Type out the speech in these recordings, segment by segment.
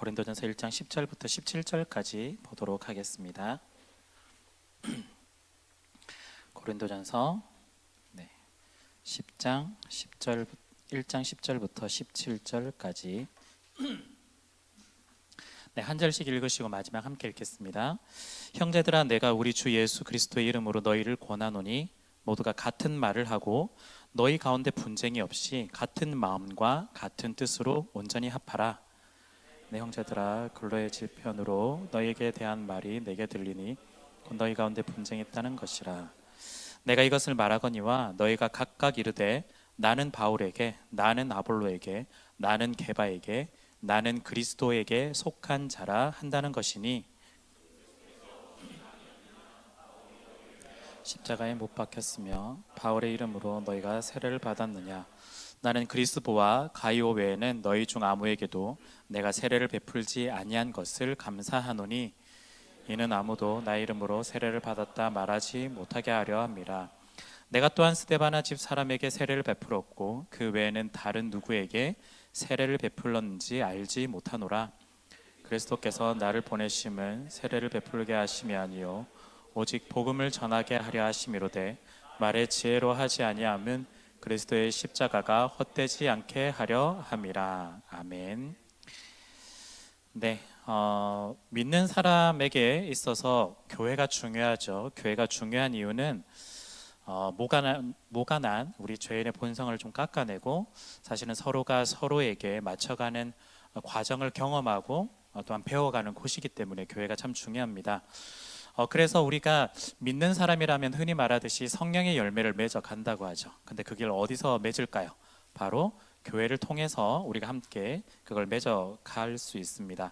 고린도전서 1장 10절부터 17절까지 보도록 하겠습니다. 고린도전서 10장 10절 1장 10절부터 17절까지 한 절씩 읽으시고 마지막 함께 읽겠습니다. 형제들아, 내가 우리 주 예수 그리스도의 이름으로 너희를 권하노니 모두가 같은 말을 하고 너희 가운데 분쟁이 없이 같은 마음과 같은 뜻으로 온전히 합하라. 내 형제들아, 근로의 질편으로 너희에게 대한 말이 내게 들리니 곧 너희 가운데 분쟁이 있다는 것이라. 내가 이것을 말하거니와 너희가 각각 이르되 나는 바울에게, 나는 아볼로에게, 나는 게바에게, 나는 그리스도에게 속한 자라 한다는 것이니 십자가에 못 박혔으며 바울의 이름으로 너희가 세례를 받았느냐? 나는 그리스도와 가이오 외에는 너희 중 아무에게도 내가 세례를 베풀지 아니한 것을 감사하노니 이는 아무도 나의 이름으로 세례를 받았다 말하지 못하게 하려 함이라. 내가 또한 스데바나 집 사람에게 세례를 베풀었고 그 외에는 다른 누구에게 세례를 베풀었는지 알지 못하노라. 그리스도께서 나를 보내심은 세례를 베풀게 하심이 아니요 오직 복음을 전하게 하려 하심이로되 말의 지혜로 하지 아니함은 그리스도의 십자가가 헛되지 않게 하려 함이라. 아멘. 믿는 사람에게 있어서 교회가 중요하죠. 교회가 중요한 이유는 모가난 우리 죄인의 본성을 좀 깎아내고 사실은 서로가 서로에게 맞춰가는 과정을 경험하고 또한 배워가는 곳이기 때문에 교회가 참 중요합니다. 그래서 우리가 믿는 사람이라면 흔히 말하듯이 성령의 열매를 맺어 간다고 하죠. 근데 그걸 어디서 맺을까요? 바로 교회를 통해서 우리가 함께 그걸 맺어 갈 수 있습니다.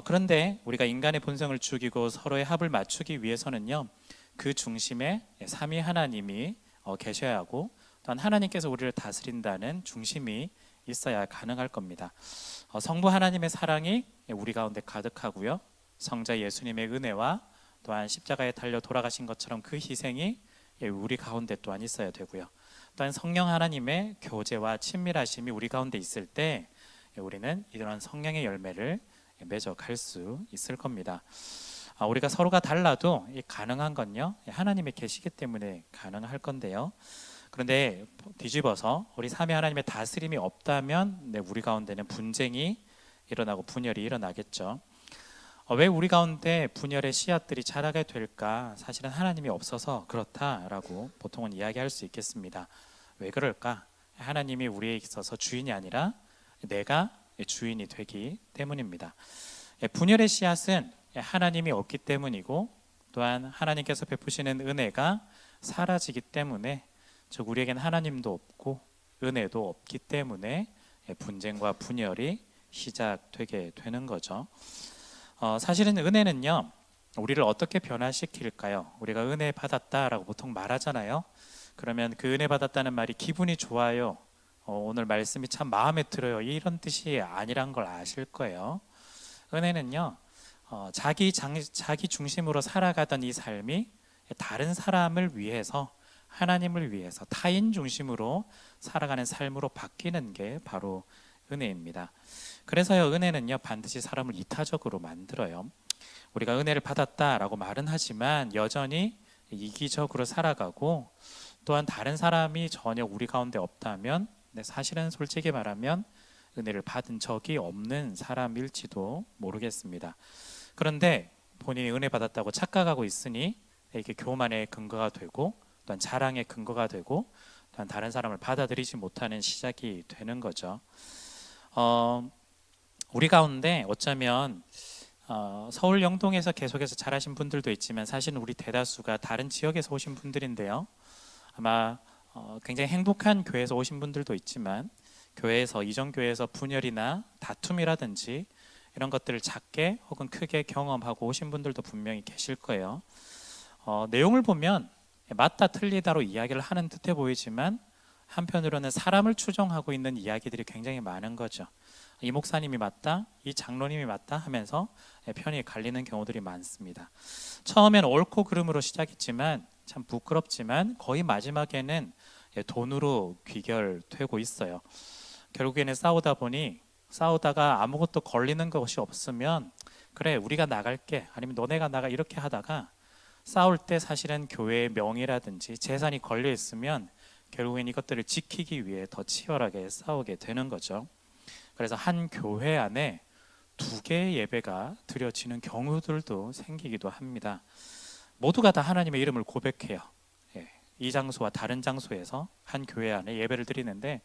그런데 우리가 인간의 본성을 죽이고 서로의 합을 맞추기 위해서는요, 그 중심에 삼위 하나님이 계셔야 하고 또한 하나님께서 우리를 다스린다는 중심이 있어야 가능할 겁니다. 성부 하나님의 사랑이 우리 가운데 가득하고요, 성자 예수님의 은혜와 또한 십자가에 달려 돌아가신 것처럼 그 희생이 우리 가운데 또한 있어야 되고요, 또한 성령 하나님의 교제와 친밀하심이 우리 가운데 있을 때 우리는 이런 성령의 열매를 맺어 갈 수 있을 겁니다. 우리가 서로가 달라도 가능한 건요, 하나님이 계시기 때문에 가능할 건데요. 그런데 뒤집어서 우리 삼위 하나님의 다스림이 없다면 우리 가운데는 분쟁이 일어나고 분열이 일어나겠죠. 왜 우리 가운데 분열의 씨앗들이 자라게 될까? 사실은 하나님이 없어서 그렇다라고 보통은 이야기할 수 있겠습니다. 왜 그럴까? 하나님이 우리에 있어서 주인이 아니라 내가 주인이 되기 때문입니다. 분열의 씨앗은 하나님이 없기 때문이고 또한 하나님께서 베푸시는 은혜가 사라지기 때문에, 즉 우리에겐 하나님도 없고 은혜도 없기 때문에 분쟁과 분열이 시작되게 되는 거죠. 사실은 은혜는요, 우리를 어떻게 변화시킬까요? 우리가 은혜 받았다라고 보통 말하잖아요. 그러면 그 은혜 받았다는 말이 기분이 좋아요, 오늘 말씀이 참 마음에 들어요, 이런 뜻이 아니란 걸 아실 거예요. 은혜는요, 자기 중심으로 살아가던 이 삶이 다른 사람을 위해서, 하나님을 위해서 타인 중심으로 살아가는 삶으로 바뀌는 게 바로 은혜입니다. 그래서요, 은혜는요 반드시 사람을 이타적으로 만들어요. 우리가 은혜를 받았다라고 말은 하지만 여전히 이기적으로 살아가고 또한 다른 사람이 전혀 우리 가운데 없다면 사실은 솔직히 말하면 은혜를 받은 적이 없는 사람일지도 모르겠습니다. 그런데 본인이 은혜 받았다고 착각하고 있으니 이게 교만의 근거가 되고 또한 자랑의 근거가 되고 또한 다른 사람을 받아들이지 못하는 시작이 되는 거죠. 우리 가운데 어쩌면 서울 영동에서 계속해서 자라신 분들도 있지만 사실은 우리 대다수가 다른 지역에서 오신 분들인데요, 아마 굉장히 행복한 교회에서 오신 분들도 있지만 교회에서, 이전교회에서 분열이나 다툼이라든지 이런 것들을 작게 혹은 크게 경험하고 오신 분들도 분명히 계실 거예요. 내용을 보면 맞다 틀리다로 이야기를 하는 듯해 보이지만 한편으로는 사람을 추종하고 있는 이야기들이 굉장히 많은 거죠. 이 목사님이 맞다, 이 장로님이 맞다 하면서 편이 갈리는 경우들이 많습니다. 처음엔 옳고 그름으로 시작했지만 참 부끄럽지만 거의 마지막에는 돈으로 귀결되고 있어요. 결국에는 싸우다 보니 싸우다가 아무것도 걸리는 것이 없으면 그래 우리가 나갈게 아니면 너네가 나가 이렇게 하다가 싸울 때 사실은 교회의 명예라든지 재산이 걸려 있으면 결국엔 이것들을 지키기 위해 더 치열하게 싸우게 되는 거죠. 그래서 한 교회 안에 두 개의 예배가 드려지는 경우들도 생기기도 합니다. 모두가 다 하나님의 이름을 고백해요. 이 장소와 다른 장소에서 한 교회 안에 예배를 드리는데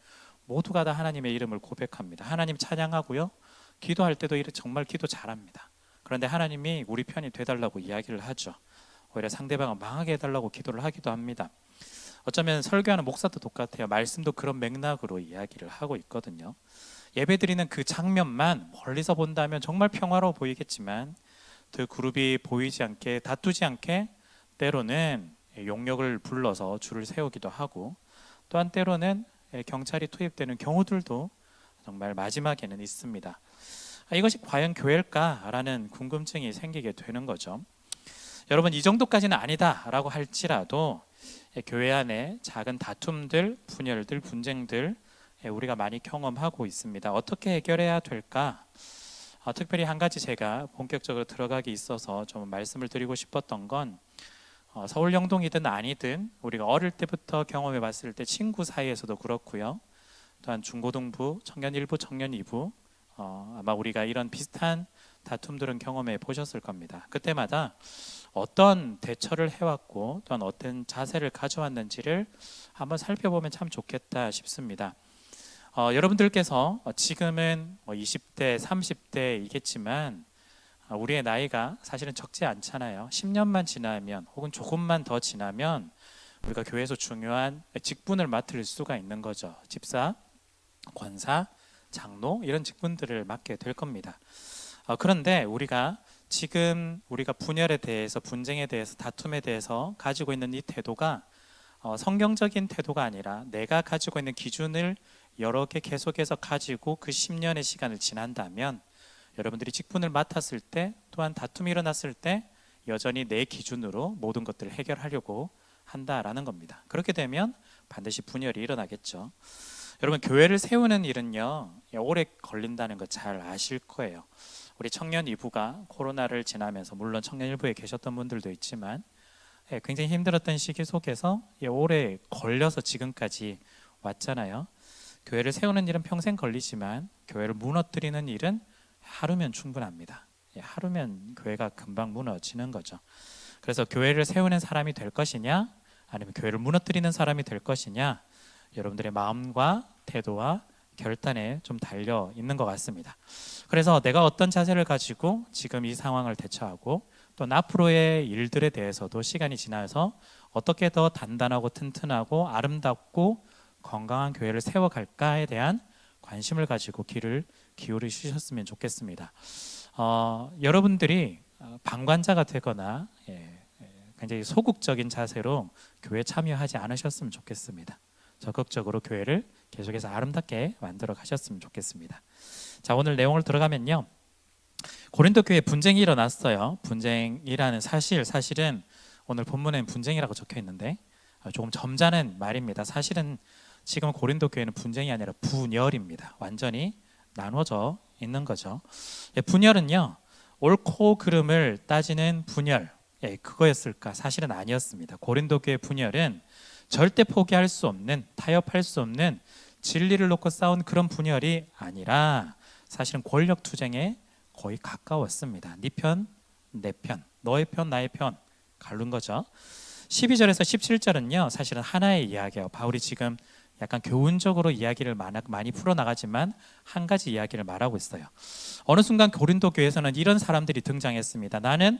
모두가 다 하나님의 이름을 고백합니다. 하나님 찬양하고요. 기도할 때도 정말 기도 잘합니다. 그런데 하나님이 우리 편이 되달라고 이야기를 하죠. 오히려 상대방을 망하게 해달라고 기도를 하기도 합니다. 어쩌면 설교하는 목사도 똑같아요. 말씀도 그런 맥락으로 이야기를 하고 있거든요. 예배드리는 그 장면만 멀리서 본다면 정말 평화로워 보이겠지만 그 그룹이 보이지 않게 다투지 않게 때로는 용력을 불러서 줄을 세우기도 하고 또한 때로는 경찰이 투입되는 경우들도 정말 마지막에는 있습니다. 이것이 과연 교회일까라는 궁금증이 생기게 되는 거죠. 여러분 이 정도까지는 아니다라고 할지라도 교회 안에 작은 다툼들, 분열들, 분쟁들 우리가 많이 경험하고 있습니다. 어떻게 해결해야 될까? 특별히 한 가지 제가 본격적으로 들어가기 있어서 좀 말씀을 드리고 싶었던 건 서울 영동이든 아니든 우리가 어릴 때부터 경험해 봤을 때 친구 사이에서도 그렇고요. 또한 중고등부, 청년 1부, 청년 2부 아마 우리가 이런 비슷한 다툼들은 경험해 보셨을 겁니다. 그때마다 어떤 대처를 해왔고 또한 어떤 자세를 가져왔는지를 한번 살펴보면 참 좋겠다 싶습니다. 여러분들께서 지금은 20대, 30대이겠지만 우리의 나이가 사실은 적지 않잖아요. 10년만 지나면 혹은 조금만 더 지나면 우리가 교회에서 중요한 직분을 맡을 수가 있는 거죠. 집사, 권사, 장로 이런 직분들을 맡게 될 겁니다. 그런데 우리가 지금 우리가 분열에 대해서 분쟁에 대해서 다툼에 대해서 가지고 있는 이 태도가 성경적인 태도가 아니라 내가 가지고 있는 기준을 여러 개 계속해서 가지고 그 10년의 시간을 지난다면 여러분들이 직분을 맡았을 때 또한 다툼이 일어났을 때 여전히 내 기준으로 모든 것들을 해결하려고 한다라는 겁니다. 그렇게 되면 반드시 분열이 일어나겠죠. 여러분 교회를 세우는 일은요 오래 걸린다는 거 잘 아실 거예요. 우리 청년 2부가 코로나를 지나면서 물론 청년 1부에 계셨던 분들도 있지만 굉장히 힘들었던 시기 속에서 오래 걸려서 지금까지 왔잖아요. 교회를 세우는 일은 평생 걸리지만 교회를 무너뜨리는 일은 하루면 충분합니다. 하루면 교회가 금방 무너지는 거죠. 그래서 교회를 세우는 사람이 될 것이냐 아니면 교회를 무너뜨리는 사람이 될 것이냐 여러분들의 마음과 태도와 결단에 좀 달려 있는 것 같습니다. 그래서 내가 어떤 자세를 가지고 지금 이 상황을 대처하고 또 앞으로의 일들에 대해서도 시간이 지나서 어떻게 더 단단하고 튼튼하고 아름답고 건강한 교회를 세워갈까에 대한 관심을 가지고 귀를 기울이셨으면 좋겠습니다. 여러분들이 방관자가 되거나 굉장히 소극적인 자세로 교회에 참여하지 않으셨으면 좋겠습니다. 적극적으로 교회를 계속해서 아름답게 만들어 가셨으면 좋겠습니다. 자, 오늘 내용을 들어가면요. 고린도 교회에 분쟁이 일어났어요. 분쟁이라는 사실은 오늘 본문에는 분쟁이라고 적혀 있는데 조금 점잖은 말입니다. 사실은 지금 고린도 교회는 분쟁이 아니라 분열입니다. 완전히 나눠져 있는 거죠. 분열은요, 옳고 그름을 따지는 분열, 그거였을까? 사실은 아니었습니다. 고린도 교회 분열은 절대 포기할 수 없는, 타협할 수 없는 진리를 놓고 싸운 그런 분열이 아니라 사실은 권력 투쟁에 거의 가까웠습니다. 네 편, 내 편, 너의 편, 나의 편 가른 거죠. 12절에서 17절은요, 사실은 하나의 이야기예요. 바울이 지금 약간 교훈적으로 이야기를 많이 풀어나가지만 한 가지 이야기를 말하고 있어요. 어느 순간 고린도 교회에서는 이런 사람들이 등장했습니다. 나는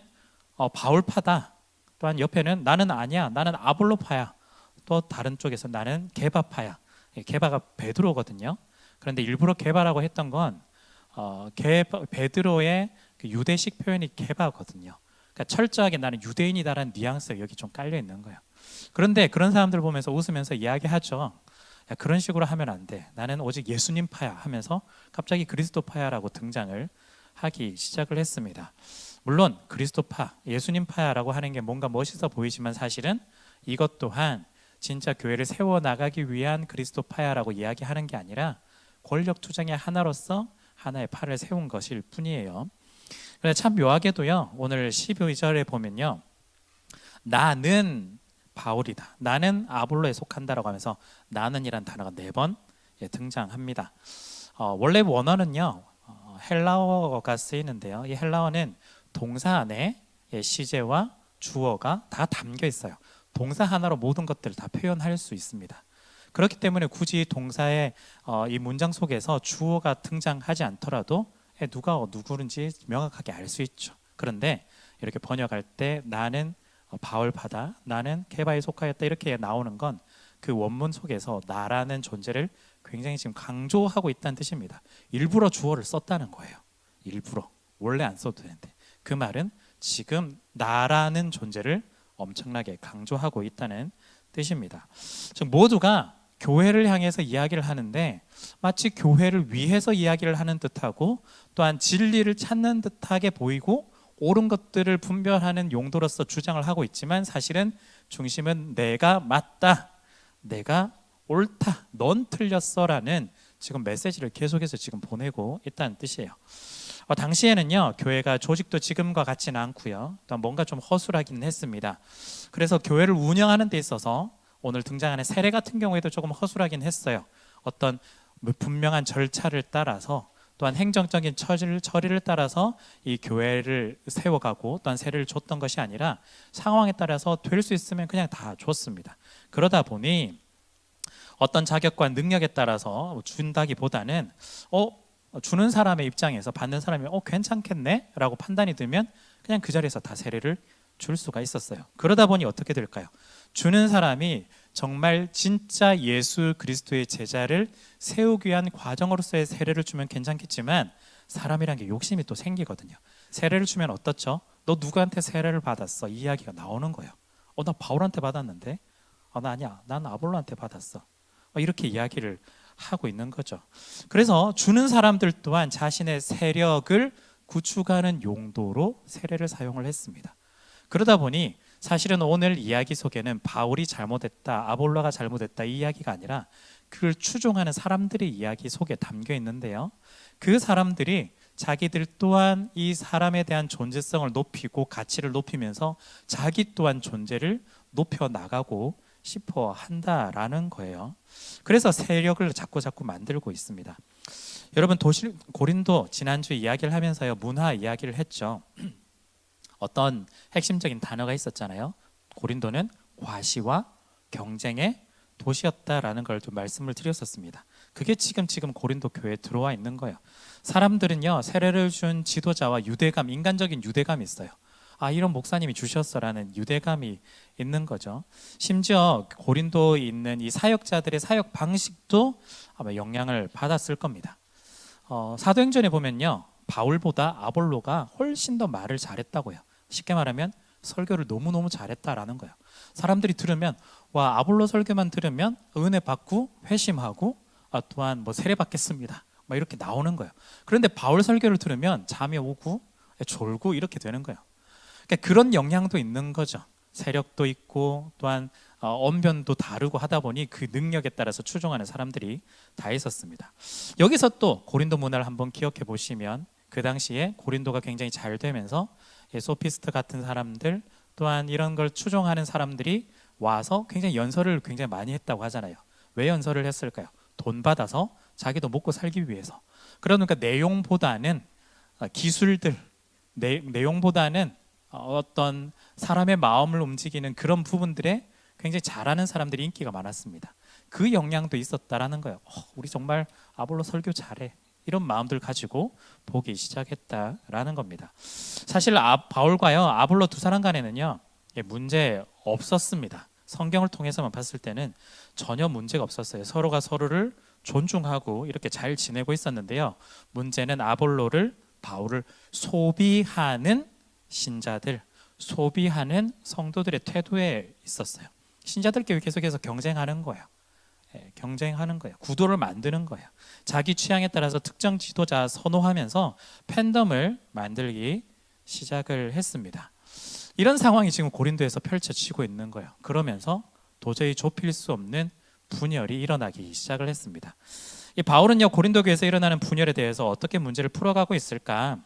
바울파다. 또한 옆에는 나는 아니야. 나는 아볼로파야. 또 다른 쪽에서 나는 게바파야. 게바가 베드로거든요. 그런데 일부러 게바라고 했던 건 베드로의 그 유대식 표현이 게바거든요. 그러니까 철저하게 나는 유대인이다라는 뉘앙스가 여기 좀 깔려 있는 거예요. 그런데 그런 사람들 보면서 웃으면서 이야기하죠. 야, 그런 식으로 하면 안 돼. 나는 오직 예수님파야 하면서 갑자기 그리스도파야라고 등장을 하기 시작을 했습니다. 물론 그리스도파, 예수님파야라고 하는 게 뭔가 멋있어 보이지만 사실은 이것 또한 진짜 교회를 세워나가기 위한 그리스도파야라고 이야기하는 게 아니라 권력 투쟁의 하나로서 하나의 팔을 세운 것일 뿐이에요. 그래서 참 묘하게도요, 오늘 12절에 보면요, 나는 바울이다, 나는 아볼로에 속한다라고 하면서 나는이란 단어가 4번 등장합니다. 원래 원어는요, 헬라어가 쓰이는데요, 이 헬라어는 동사 안에 시제와 주어가 다 담겨 있어요. 동사 하나로 모든 것들을 다 표현할 수 있습니다. 그렇기 때문에 굳이 동사의 이 문장 속에서 주어가 등장하지 않더라도 누가 누구인지 명확하게 알 수 있죠. 그런데 이렇게 번역할 때 나는 바울파다, 나는 케바에 속하였다 이렇게 나오는 건 그 원문 속에서 나라는 존재를 굉장히 지금 강조하고 있다는 뜻입니다. 일부러 주어를 썼다는 거예요. 일부러. 원래 안 써도 되는데 그 말은 지금 나라는 존재를 엄청나게 강조하고 있다는 뜻입니다. 즉 모두가 교회를 향해서 이야기를 하는데 마치 교회를 위해서 이야기를 하는 듯하고 또한 진리를 찾는 듯하게 보이고 옳은 것들을 분별하는 용도로서 주장을 하고 있지만 사실은 중심은 내가 맞다, 내가 옳다, 넌 틀렸어라는 지금 메시지를 계속해서 지금 보내고 있다는 뜻이에요. 당시에는요, 교회가 조직도 지금과 같지는 않고요, 또 뭔가 좀 허술하긴 했습니다. 그래서 교회를 운영하는 데 있어서 오늘 등장하는 세례 같은 경우에도 조금 허술하긴 했어요. 어떤 분명한 절차를 따라서 또한 행정적인 처리를 따라서 이 교회를 세워가고 또한 세례를 줬던 것이 아니라 상황에 따라서 될 수 있으면 그냥 다 줬습니다. 그러다 보니 어떤 자격과 능력에 따라서 준다기보다는 주는 사람의 입장에서 받는 사람이 괜찮겠네 라고 판단이 들면 그냥 그 자리에서 다 세례를 줄 수가 있었어요. 그러다 보니 어떻게 될까요? 주는 사람이 정말 진짜 예수 그리스도의 제자를 세우기 위한 과정으로서의 세례를 주면 괜찮겠지만 사람이란 게 욕심이 또 생기거든요. 세례를 주면 어떻죠? 너 누구한테 세례를 받았어? 이 이야기가 나오는 거예요. 나 바울한테 받았는데? 나 아니야, 난 아볼로한테 받았어. 이렇게 이야기를 하고 있는 거죠. 그래서 주는 사람들 또한 자신의 세력을 구축하는 용도로 세례를 사용을 했습니다. 그러다 보니 사실은 오늘 이야기 속에는 바울이 잘못했다, 아볼로가 잘못했다 이 이야기가 아니라 그를 추종하는 사람들의 이야기 속에 담겨 있는데요, 그 사람들이 자기들 또한 이 사람에 대한 존재성을 높이고 가치를 높이면서 자기 또한 존재를 높여 나가고 싶어 한다라는 거예요. 그래서 세력을 자꾸 만들고 있습니다. 여러분, 고린도 지난주에 이야기를 하면서요, 문화 이야기를 했죠. 어떤 핵심적인 단어가 있었잖아요. 고린도는 과시와 경쟁의 도시였다라는 걸 좀 말씀을 드렸었습니다. 그게 지금 고린도 교회에 들어와 있는 거예요. 사람들은요, 세례를 준 지도자와 유대감, 인간적인 유대감이 있어요. 이런 목사님이 주셨어라는 유대감이 있는 거죠. 심지어 고린도에 있는 이 사역자들의 사역 방식도 아마 영향을 받았을 겁니다. 사도행전에 보면요, 바울보다 아볼로가 훨씬 더 말을 잘했다고요. 쉽게 말하면 설교를 너무너무 잘했다라는 거예요. 사람들이 들으면 아볼로 설교만 들으면 은혜 받고 회심하고 또한 세례 받겠습니다 이렇게 나오는 거예요. 그런데 바울 설교를 들으면 잠이 오고 졸고 이렇게 되는 거예요. 그러니까 그런 영향도 있는 거죠. 세력도 있고 또한 언변도 다르고 하다 보니 그 능력에 따라서 추종하는 사람들이 다 있었습니다. 여기서 또 고린도 문화를 한번 기억해 보시면 그 당시에 고린도가 굉장히 잘 되면서 소피스트 같은 사람들 또한 이런 걸 추종하는 사람들이 와서 굉장히 연설을 굉장히 많이 했다고 하잖아요. 왜 연설을 했을까요? 돈 받아서 자기도 먹고 살기 위해서. 그러니까 내용보다는 기술들, 내용보다는 어떤 사람의 마음을 움직이는 그런 부분들에 굉장히 잘하는 사람들이 인기가 많았습니다. 그 영향도 있었다라는 거예요. 우리 정말 아볼로 설교 잘해, 이런 마음들 가지고 보기 시작했다라는 겁니다. 사실 바울과요 아볼로 두 사람 간에는요 문제 없었습니다. 성경을 통해서만 봤을 때는 전혀 문제가 없었어요. 서로가 서로를 존중하고 이렇게 잘 지내고 있었는데요, 문제는 아볼로를, 바울을 소비하는 신자들, 소비하는 성도들의 태도에 있었어요. 신자들끼리 계속해서 경쟁하는 거예요. 경쟁하는 거예요. 구도를 만드는 거예요. 자기 취향에 따라서 특정 지도자 선호하면서 팬덤을 만들기 시작을 했습니다. 이런 상황이 지금 고린도에서 펼쳐지고 있는 거예요. 그러면서 도저히 좁힐 수 없는 분열이 일어나기 시작을 했습니다. 이 바울은요 고린도 교회에서 일어나는 분열에 대해서 어떻게 문제를 풀어가고 있을까?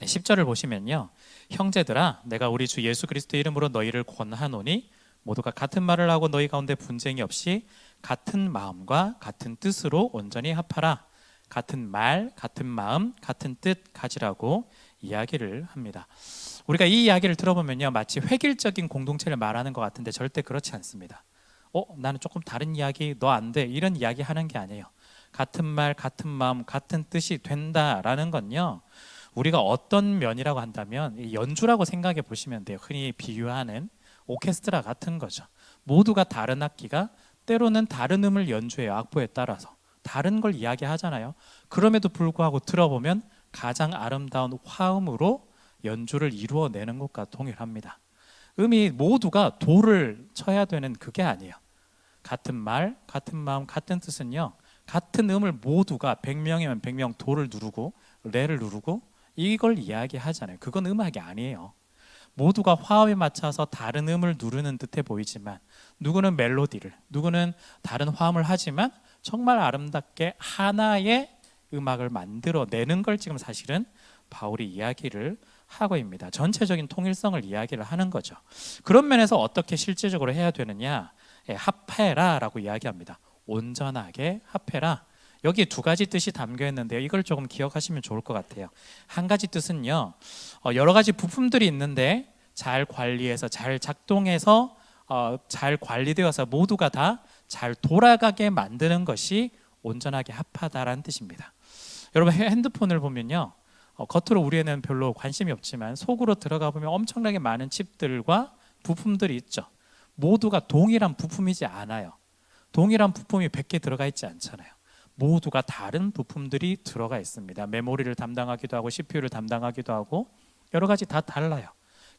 10절을 보시면요, 형제들아 내가 우리 주 예수 그리스도 이름으로 너희를 권하노니 모두가 같은 말을 하고 너희 가운데 분쟁이 없이 같은 마음과 같은 뜻으로 온전히 합하라. 같은 말, 같은 마음, 같은 뜻 가지라고 이야기를 합니다. 우리가 이 이야기를 들어보면요 마치 획일적인 공동체를 말하는 것 같은데 절대 그렇지 않습니다. 나는 조금 다른 이야기, 너 안 돼, 이런 이야기 하는 게 아니에요. 같은 말, 같은 마음, 같은 뜻이 된다라는 건요, 우리가 어떤 면이라고 한다면 연주라고 생각해 보시면 돼요. 흔히 비유하는 오케스트라 같은 거죠. 모두가 다른 악기가 때로는 다른 음을 연주해요. 악보에 따라서 다른 걸 이야기하잖아요. 그럼에도 불구하고 들어보면 가장 아름다운 화음으로 연주를 이루어내는 것과 동일합니다. 음이 모두가 도를 쳐야 되는 그게 아니에요. 같은 말, 같은 마음, 같은 뜻은요, 같은 음을 모두가 100명이면 100명 도를 누르고 레를 누르고 이걸 이야기하잖아요. 그건 음악이 아니에요. 모두가 화음에 맞춰서 다른 음을 누르는 듯해 보이지만, 누구는 멜로디를, 누구는 다른 화음을 하지만 정말 아름답게 하나의 음악을 만들어내는 걸 지금 사실은 바울이 이야기를 하고 있습니다. 전체적인 통일성을 이야기를 하는 거죠. 그런 면에서 어떻게 실제적으로 해야 되느냐, 합해라라고 이야기합니다. 온전하게 합해라. 여기 두 가지 뜻이 담겨 있는데요, 이걸 조금 기억하시면 좋을 것 같아요. 한 가지 뜻은요, 여러 가지 부품들이 있는데 잘 관리해서 잘 작동해서 잘 관리되어서 모두가 다 잘 돌아가게 만드는 것이 온전하게 합하다라는 뜻입니다. 여러분 핸드폰을 보면요, 겉으로 우리에는 별로 관심이 없지만 속으로 들어가 보면 엄청나게 많은 칩들과 부품들이 있죠. 모두가 동일한 부품이지 않아요. 동일한 부품이 100개 들어가 있지 않잖아요. 모두가 다른 부품들이 들어가 있습니다. 메모리를 담당하기도 하고 CPU를 담당하기도 하고 여러 가지 다 달라요.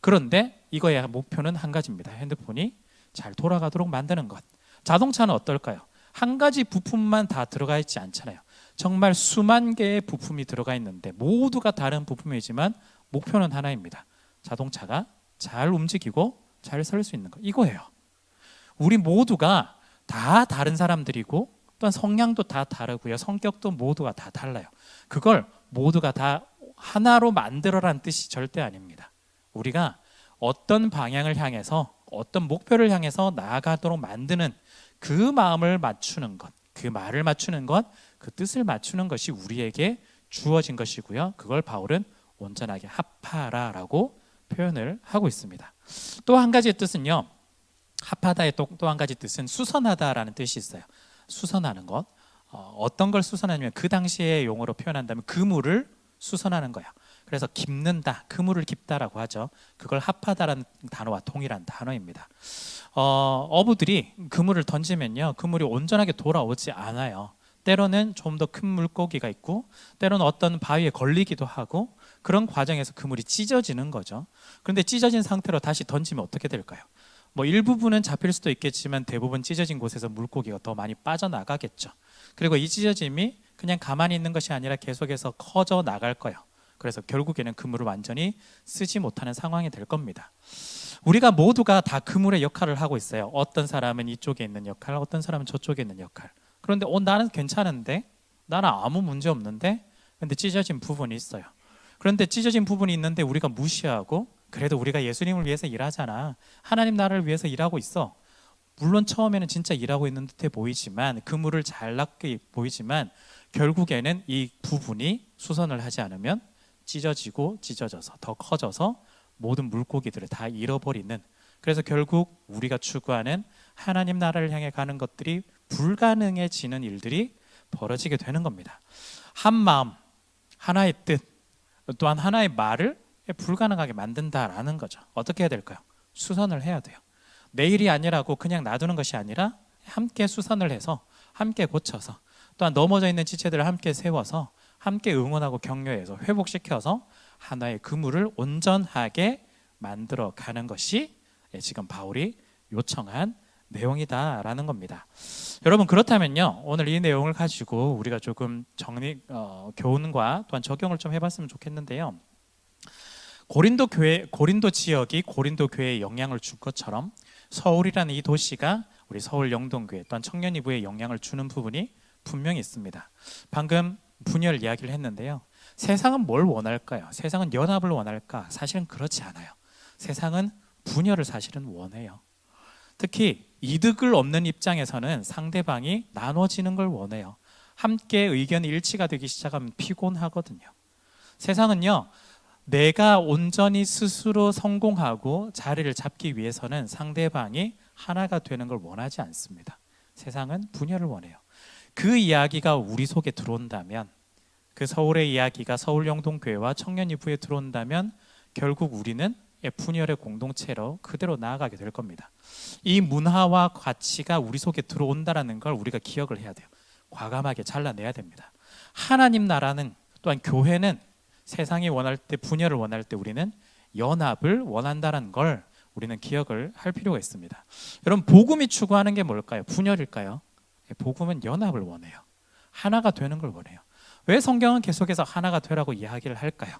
그런데 이거의 목표는 한 가지입니다. 핸드폰이 잘 돌아가도록 만드는 것. 자동차는 어떨까요? 한 가지 부품만 다 들어가 있지 않잖아요. 정말 수만 개의 부품이 들어가 있는데 모두가 다른 부품이지만 목표는 하나입니다. 자동차가 잘 움직이고 잘 설 수 있는 것, 이거예요. 우리 모두가 다 다른 사람들이고 또한 성향도 다 다르고요, 성격도 모두가 다 달라요. 그걸 모두가 다 하나로 만들어라는 뜻이 절대 아닙니다. 우리가 어떤 방향을 향해서 어떤 목표를 향해서 나아가도록 만드는 그 마음을 맞추는 것, 그 말을 맞추는 것, 그 뜻을 맞추는 것이 우리에게 주어진 것이고요, 그걸 바울은 온전하게 합하라라고 표현을 하고 있습니다. 또 한 가지 뜻은요, 합하다의 또 한 가지 뜻은 수선하다라는 뜻이 있어요. 수선하는 것, 어떤 걸 수선하냐면 그 당시의 용어로 표현한다면 그물을 수선하는 거예요. 그래서 깁는다, 그물을 깁다라고 하죠. 그걸 합하다라는 단어와 동일한 단어입니다. 어부들이 그물을 던지면요, 그물이 온전하게 돌아오지 않아요. 때로는 좀 더 큰 물고기가 있고 때로는 어떤 바위에 걸리기도 하고 그런 과정에서 그물이 찢어지는 거죠. 그런데 찢어진 상태로 다시 던지면 어떻게 될까요? 뭐 일부분은 잡힐 수도 있겠지만 대부분 찢어진 곳에서 물고기가 더 많이 빠져나가겠죠. 그리고 이 찢어짐이 그냥 가만히 있는 것이 아니라 계속해서 커져 나갈 거예요. 그래서 결국에는 그물을 완전히 쓰지 못하는 상황이 될 겁니다. 우리가 모두가 다 그물의 역할을 하고 있어요. 어떤 사람은 이쪽에 있는 역할, 어떤 사람은 저쪽에 있는 역할. 그런데 나는 괜찮은데, 나는 아무 문제 없는데, 근데 찢어진 부분이 있어요. 그런데 찢어진 부분이 있는데 우리가 무시하고, 그래도 우리가 예수님을 위해서 일하잖아, 하나님 나라를 위해서 일하고 있어. 물론 처음에는 진짜 일하고 있는 듯해 보이지만, 그물을 잘 낫게 보이지만 결국에는 이 부분이 수선을 하지 않으면 찢어지고 찢어져서 더 커져서 모든 물고기들을 다 잃어버리는, 그래서 결국 우리가 추구하는 하나님 나라를 향해 가는 것들이 불가능해지는 일들이 벌어지게 되는 겁니다. 한 마음, 하나의 뜻, 또한 하나의 말을 불가능하게 만든다라는 거죠. 어떻게 해야 될까요? 수선을 해야 돼요. 내 일이 아니라고 그냥 놔두는 것이 아니라 함께 수선을 해서 함께 고쳐서, 또한 넘어져 있는 지체들을 함께 세워서 함께 응원하고 격려해서 회복시켜서 하나의 그물을 온전하게 만들어 가는 것이 지금 바울이 요청한 내용이다라는 겁니다. 여러분, 그렇다면요, 오늘 이 내용을 가지고 우리가 조금 교훈과 또한 적용을 좀 해봤으면 좋겠는데요. 고린도 지역이 고린도 교회에 영향을 줄 것처럼 서울이라는 이 도시가 우리 서울 영동교회 또한 청년이부에 영향을 주는 부분이 분명히 있습니다. 방금 분열 이야기를 했는데요. 세상은 뭘 원할까요? 세상은 연합을 원할까? 사실은 그렇지 않아요. 세상은 분열을 사실은 원해요. 특히 이득을 얻는 입장에서는 상대방이 나눠지는 걸 원해요. 함께 의견 일치가 되기 시작하면 피곤하거든요. 세상은요, 내가 온전히 스스로 성공하고 자리를 잡기 위해서는 상대방이 하나가 되는 걸 원하지 않습니다. 세상은 분열을 원해요. 그 이야기가 우리 속에 들어온다면, 그 서울의 이야기가 서울영동교회와 청년이부에 들어온다면 결국 우리는 분열의 공동체로 그대로 나아가게 될 겁니다. 이 문화와 가치가 우리 속에 들어온다는 걸 우리가 기억을 해야 돼요. 과감하게 잘라내야 됩니다. 하나님 나라는, 또한 교회는 세상이 원할 때, 분열을 원할 때 우리는 연합을 원한다는 걸 우리는 기억을 할 필요가 있습니다. 여러분, 복음이 추구하는 게 뭘까요? 분열일까요? 복음은 연합을 원해요. 하나가 되는 걸 원해요. 왜 성경은 계속해서 하나가 되라고 이야기를 할까요?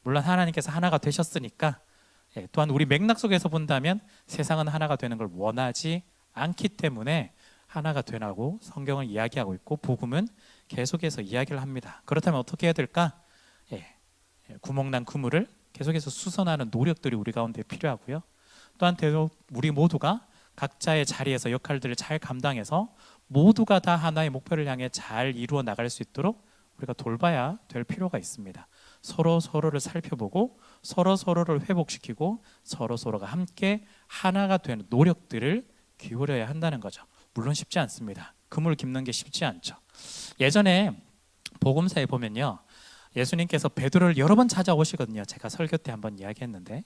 물론 하나님께서 하나가 되셨으니까, 또한 우리 맥락 속에서 본다면 세상은 하나가 되는 걸 원하지 않기 때문에 하나가 되라고 성경은 이야기하고 있고, 복음은 계속해서 이야기를 합니다. 그렇다면 어떻게 해야 될까? 구멍난 그물을 계속해서 수선하는 노력들이 우리 가운데 필요하고요. 또한 우리 모두가 각자의 자리에서 역할들을 잘 감당해서 모두가 다 하나의 목표를 향해 잘 이루어 나갈 수 있도록 우리가 돌봐야 될 필요가 있습니다. 서로 서로를 살펴보고 서로 서로를 회복시키고 서로 서로가 함께 하나가 되는 노력들을 기울여야 한다는 거죠. 물론 쉽지 않습니다. 그물 깁는 게 쉽지 않죠. 예전에 복음서에 보면요, 예수님께서 베드로를 여러 번 찾아오시거든요. 제가 설교 때 한번 이야기했는데,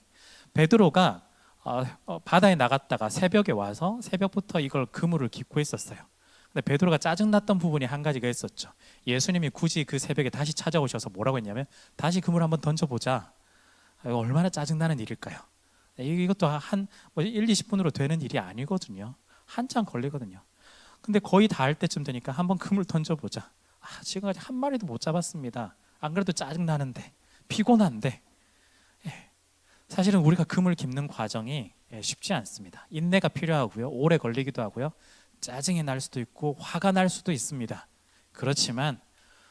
베드로가 바다에 나갔다가 새벽에 와서 새벽부터 이걸 그물을 깁고 있었어요. 근데 베드로가 짜증났던 부분이 한 가지가 있었죠. 예수님이 굳이 그 새벽에 다시 찾아오셔서 뭐라고 했냐면, 다시 그물 한번 던져보자. 이거 얼마나 짜증나는 일일까요? 이것도 한 1, 20분으로 되는 일이 아니거든요. 한참 걸리거든요. 근데 거의 다 할 때쯤 되니까 한번 그물 던져보자. 지금까지 한 마리도 못 잡았습니다. 안 그래도 짜증나는데, 피곤한데. 사실은 우리가 그물 깁는 과정이 쉽지 않습니다. 인내가 필요하고요, 오래 걸리기도 하고요, 짜증이 날 수도 있고 화가 날 수도 있습니다. 그렇지만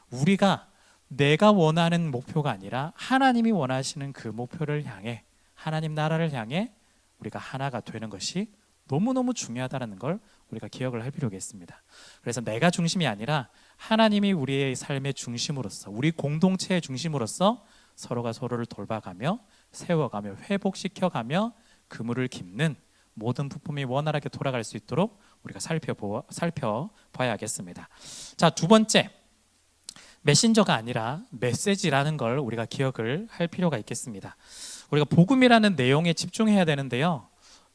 우리가 내가 원하는 목표가 아니라 하나님이 원하시는 그 목표를 향해, 하나님 나라를 향해 우리가 하나가 되는 것이 너무너무 중요하다는 걸 우리가 기억을 할 필요가 있습니다. 그래서 내가 중심이 아니라 하나님이 우리의 삶의 중심으로서, 우리 공동체의 중심으로서 서로가 서로를 돌봐가며 세워가며 회복시켜가며 그물을 깁는 모든 부품이 원활하게 돌아갈 수 있도록 우리가 살펴봐야겠습니다. 자, 두 번째, 메신저가 아니라 메시지라는 걸 우리가 기억을 할 필요가 있겠습니다. 우리가 복음이라는 내용에 집중해야 되는데요,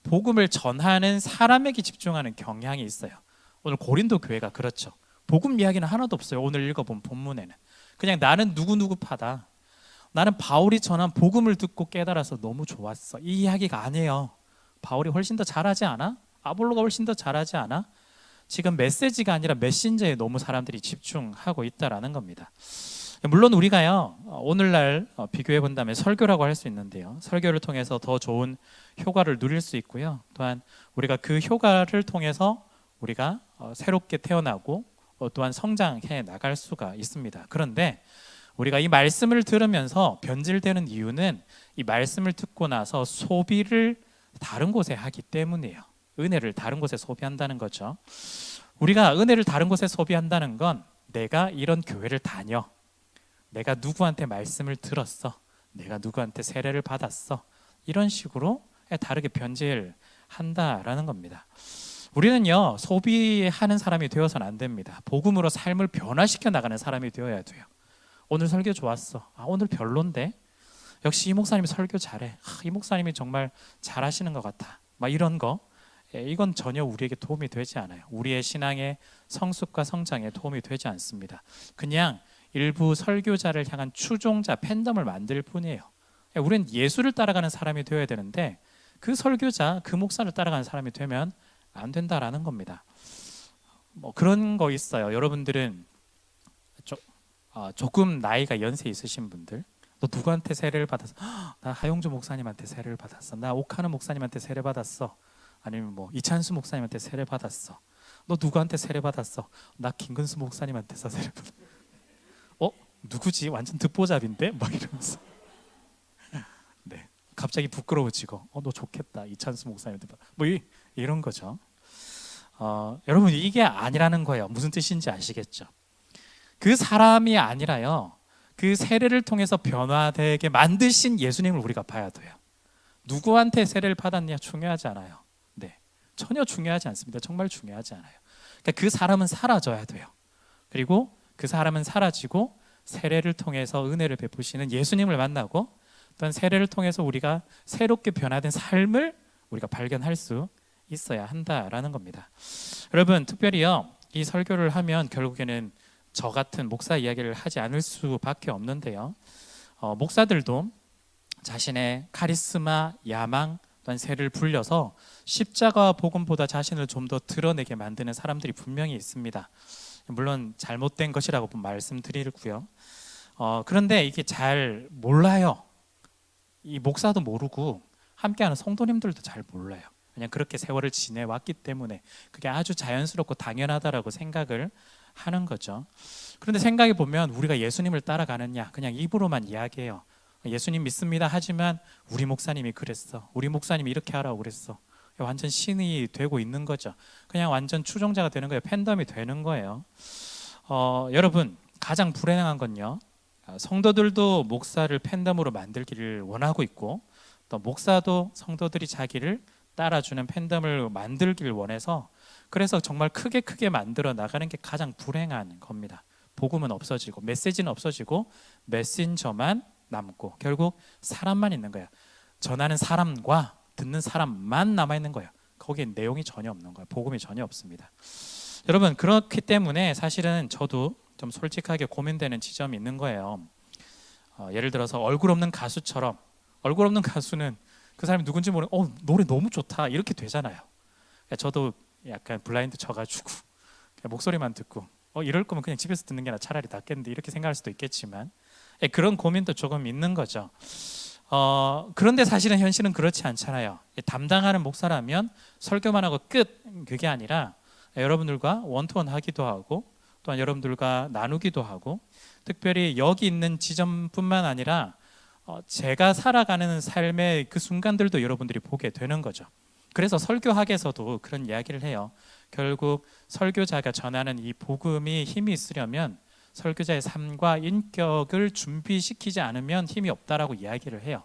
복음을 전하는 사람에게 집중하는 경향이 있어요. 오늘 고린도 교회가 그렇죠. 복음 이야기는 하나도 없어요. 오늘 읽어본 본문에는 그냥 나는 누구누구파다, 나는 바울이 전한 복음을 듣고 깨달아서 너무 좋았어, 이 이야기가 아니에요. 바울이 훨씬 더 잘하지 않아? 아볼로가 훨씬 더 잘하지 않아? 지금 메시지가 아니라 메신저에 너무 사람들이 집중하고 있다라는 겁니다. 물론 우리가요, 오늘날 비교해 본다면 설교라고 할 수 있는데요, 설교를 통해서 더 좋은 효과를 누릴 수 있고요, 또한 우리가 그 효과를 통해서 우리가 새롭게 태어나고 또한 성장해 나갈 수가 있습니다. 그런데 우리가 이 말씀을 들으면서 변질되는 이유는 이 말씀을 듣고 나서 소비를 다른 곳에 하기 때문이에요. 은혜를 다른 곳에 소비한다는 거죠. 우리가 은혜를 다른 곳에 소비한다는 건, 내가 이런 교회를 다녀, 내가 누구한테 말씀을 들었어, 내가 누구한테 세례를 받았어, 이런 식으로 다르게 변질한다라는 겁니다. 우리는요, 소비하는 사람이 되어서는 안 됩니다. 복음으로 삶을 변화시켜 나가는 사람이 되어야 돼요. 오늘 설교 좋았어, 오늘 별론데, 역시 이 목사님이 설교 잘해, 이 목사님이 정말 잘하시는 것 같아, 막 이런 거, 이건 전혀 우리에게 도움이 되지 않아요. 우리의 신앙의 성숙과 성장에 도움이 되지 않습니다. 그냥 일부 설교자를 향한 추종자, 팬덤을 만들 뿐이에요. 우리는 예수를 따라가는 사람이 되어야 되는데, 그 설교자, 그 목사를 따라가는 사람이 되면 안 된다라는 겁니다. 그런 거 있어요. 여러분들은 조금 나이가 연세 있으신 분들, 너 누구한테 세례를 받았어? 나 하용주 목사님한테 세례를 받았어. 나 옥하는 목사님한테 세례 받았어. 아니면 이찬수 목사님한테 세례 받았어. 너 누구한테 세례 받았어? 나 김근수 목사님한테서 세례 받았어. 누구지? 완전 듣보잡인데? 막 이러면서 네, 갑자기 부끄러워지고 너 좋겠다 이찬수 목사님한테 뭐 이런 거죠. 여러분 이게 아니라는 거예요. 무슨 뜻인지 아시겠죠? 그 사람이 아니라요, 그 세례를 통해서 변화되게 만드신 예수님을 우리가 봐야 돼요. 누구한테 세례를 받았냐 중요하지 않아요. 네, 전혀 중요하지 않습니다. 정말 중요하지 않아요. 그러니까 그 사람은 사라져야 돼요. 그리고 그 사람은 사라지고 세례를 통해서 은혜를 베푸시는 예수님을 만나고, 또한 세례를 통해서 우리가 새롭게 변화된 삶을 우리가 발견할 수 있어야 한다라는 겁니다. 여러분 특별히요, 이 설교를 하면 결국에는 저 같은 목사 이야기를 하지 않을 수밖에 없는데요, 목사들도 자신의 카리스마, 야망, 또한 세를 불려서 십자가 복음보다 자신을 좀 더 드러내게 만드는 사람들이 분명히 있습니다. 물론 잘못된 것이라고 말씀드리고요. 그런데 이게 잘 몰라요. 이 목사도 모르고 함께하는 성도님들도 잘 몰라요. 그냥 그렇게 세월을 지내왔기 때문에 그게 아주 자연스럽고 당연하다라고 생각을 하는 거죠. 그런데 생각해 보면 우리가 예수님을 따라가느냐 그냥 입으로만 이야기해요. 예수님 믿습니다 하지만 우리 목사님이 그랬어, 우리 목사님이 이렇게 하라고 그랬어. 완전 신이 되고 있는 거죠. 그냥 완전 추종자가 되는 거예요. 팬덤이 되는 거예요. 여러분 가장 불행한 건요, 성도들도 목사를 팬덤으로 만들기를 원하고 있고, 또 목사도 성도들이 자기를 따라주는 팬덤을 만들기를 원해서, 그래서 정말 크게 만들어 나가는 게 가장 불행한 겁니다. 복음은 없어지고 메시지는 없어지고 메신저만 남고 결국 사람만 있는 거예요. 전하는 사람과 듣는 사람만 남아있는 거예요. 거기에 내용이 전혀 없는 거예요. 복음이 전혀 없습니다. 여러분 그렇기 때문에 사실은 저도 좀 솔직하게 고민되는 지점이 있는 거예요. 예를 들어서 얼굴 없는 가수처럼, 얼굴 없는 가수는 그 사람이 누군지 모르고 노래 너무 좋다 이렇게 되잖아요. 저도 약간 블라인드 쳐가지고 목소리만 듣고 이럴 거면 그냥 집에서 듣는 게 차라리 낫겠는데 이렇게 생각할 수도 있겠지만, 그런 고민도 조금 있는 거죠. 그런데 사실은 현실은 그렇지 않잖아요. 담당하는 목사라면 설교만 하고 끝, 그게 아니라 여러분들과 원투원 하기도 하고, 또한 여러분들과 나누기도 하고, 특별히 여기 있는 지점뿐만 아니라 제가 살아가는 삶의 그 순간들도 여러분들이 보게 되는 거죠. 그래서 설교학에서도 그런 이야기를 해요. 결국 설교자가 전하는 이 복음이 힘이 있으려면 설교자의 삶과 인격을 준비시키지 않으면 힘이 없다라고 이야기를 해요.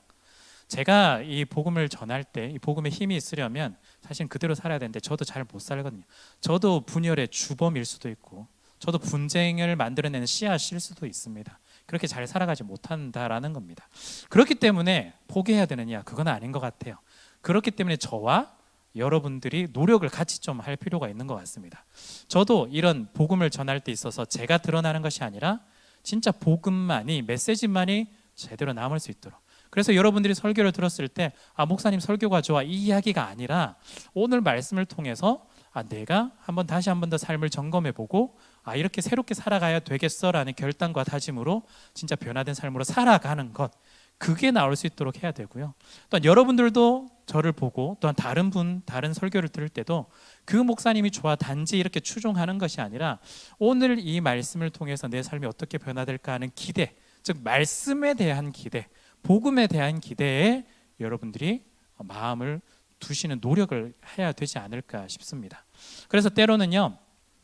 제가 이 복음을 전할 때 이 복음에 힘이 있으려면 사실 그대로 살아야 되는데 저도 잘 못 살거든요. 저도 분열의 주범일 수도 있고, 저도 분쟁을 만들어내는 씨앗일 수도 있습니다. 그렇게 잘 살아가지 못한다라는 겁니다. 그렇기 때문에 포기해야 되느냐? 그건 아닌 것 같아요. 그렇기 때문에 저와 여러분들이 노력을 같이 좀 할 필요가 있는 것 같습니다. 저도 이런 복음을 전할 때 있어서 제가 드러나는 것이 아니라 진짜 복음만이, 메시지만이 제대로 남을 수 있도록, 그래서 여러분들이 설교를 들었을 때 목사님 설교가 좋아 이 이야기가 아니라 오늘 말씀을 통해서 내가 다시 한 번 더 삶을 점검해보고 이렇게 새롭게 살아가야 되겠어라는 결단과 다짐으로 진짜 변화된 삶으로 살아가는 것, 그게 나올 수 있도록 해야 되고요. 또한 여러분들도 저를 보고 또한 다른 설교를 들을 때도 그 목사님이 좋아 단지 이렇게 추종하는 것이 아니라 오늘 이 말씀을 통해서 내 삶이 어떻게 변화될까 하는 기대, 즉 말씀에 대한 기대, 복음에 대한 기대에 여러분들이 마음을 두시는 노력을 해야 되지 않을까 싶습니다. 그래서 때로는요,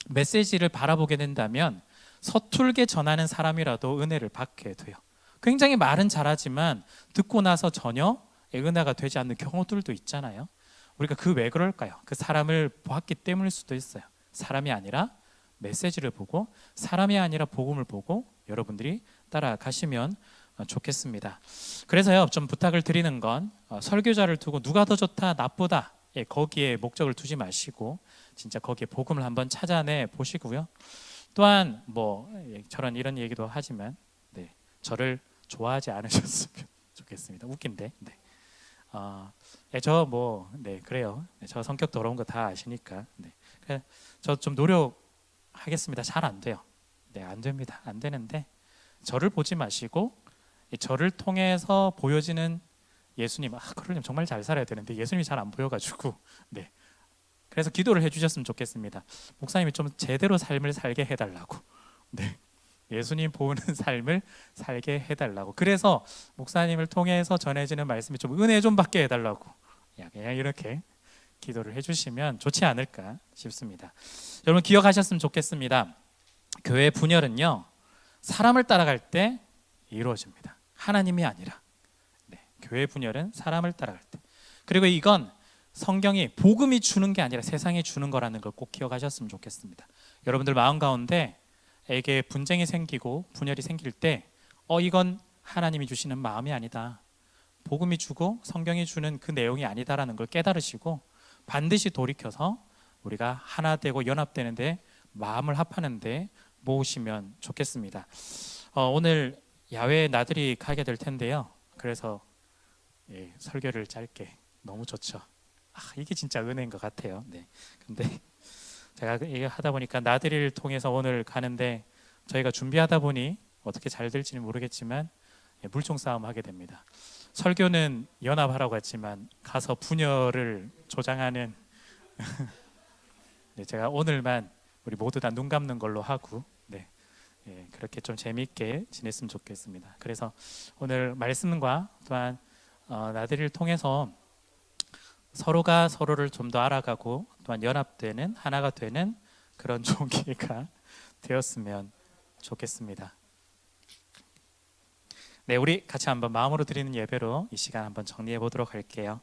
메시지를 바라보게 된다면 서툴게 전하는 사람이라도 은혜를 받게 돼요. 굉장히 말은 잘하지만 듣고 나서 전혀 은혜가 되지 않는 경우들도 있잖아요. 우리가 왜 그럴까요? 그 사람을 보았기 때문일 수도 있어요. 사람이 아니라 메시지를 보고, 사람이 아니라 복음을 보고 여러분들이 따라가시면 좋겠습니다. 그래서요, 좀 부탁을 드리는 건 설교자를 두고 누가 더 좋다 나쁘다 거기에 목적을 두지 마시고 진짜 거기에 복음을 한번 찾아내 보시고요. 또한 저런 이런 얘기도 하지만 저를 좋아하지 않으셨으면 좋겠습니다. 웃긴데. 그래요. 저 성격 더러운 거 다 아시니까. 저 좀 노력하겠습니다. 잘 안 돼요. 안 됩니다. 안 되는데 저를 보지 마시고 저를 통해서 보여지는 예수님, 그러려면 정말 잘 살아야 되는데 예수님이 잘 안 보여가지고 그래서 기도를 해주셨으면 좋겠습니다. 목사님이 좀 제대로 삶을 살게 해달라고. 네. 예수님 보는 삶을 살게 해달라고. 그래서 목사님을 통해서 전해지는 말씀이 좀 은혜 좀 받게 해달라고. 그냥 이렇게 기도를 해주시면 좋지 않을까 싶습니다. 여러분 기억하셨으면 좋겠습니다. 교회 분열은요, 사람을 따라갈 때 이루어집니다. 하나님이 아니라. 네, 교회 분열은 사람을 따라갈 때. 그리고 이건 성경이 복음이 주는 게 아니라 세상이 주는 거라는 걸 꼭 기억하셨으면 좋겠습니다. 여러분들 마음 가운데 에게 분쟁이 생기고 분열이 생길 때 이건 하나님이 주시는 마음이 아니다, 복음이 주고 성경이 주는 그 내용이 아니다라는 걸 깨달으시고 반드시 돌이켜서 우리가 하나 되고 연합되는데 마음을 합하는데 모으시면 좋겠습니다. 오늘 야외에 나들이 가게 될 텐데요. 그래서 설교를 짧게, 너무 좋죠. 이게 진짜 은혜인 것 같아요. 네. 근데 제가 이거 하다 보니까 나들이를 통해서 오늘 가는데 저희가 준비하다 보니 어떻게 잘 될지는 모르겠지만 물총 싸움 하게 됩니다. 설교는 연합하라고 했지만 가서 분열을 조장하는 네, 제가 오늘만 우리 모두 다 눈 감는 걸로 하고 그렇게 좀 재미있게 지냈으면 좋겠습니다. 그래서 오늘 말씀과 또한 나들이를 통해서 서로가 서로를 좀 더 알아가고 또한 연합되는, 하나가 되는 그런 좋은 기회가 되었으면 좋겠습니다. 네, 우리 같이 한번 마음으로 드리는 예배로 이 시간 한번 정리해 보도록 할게요.